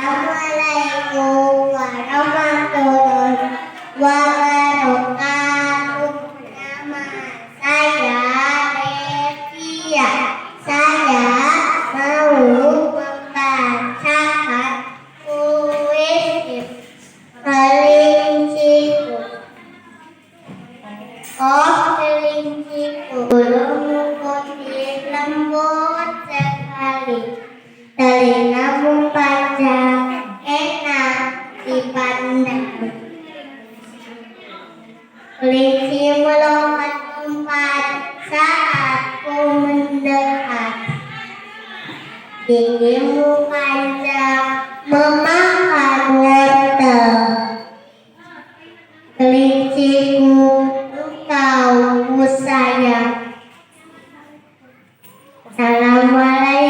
Assalamualaikum warahmatullahi wabarakatuh. Nama saya Devia. Saya mau membacakan puisi Kelinciku. Oh kelinciku, bulumu putih lembut sekali, telingamu panjang enak dipandang. Kelinci melompat-lompat saat ku mendekat, gigimu panjang memakan wortel. Kelinciku, engkau ku sayang. Assalamualaikum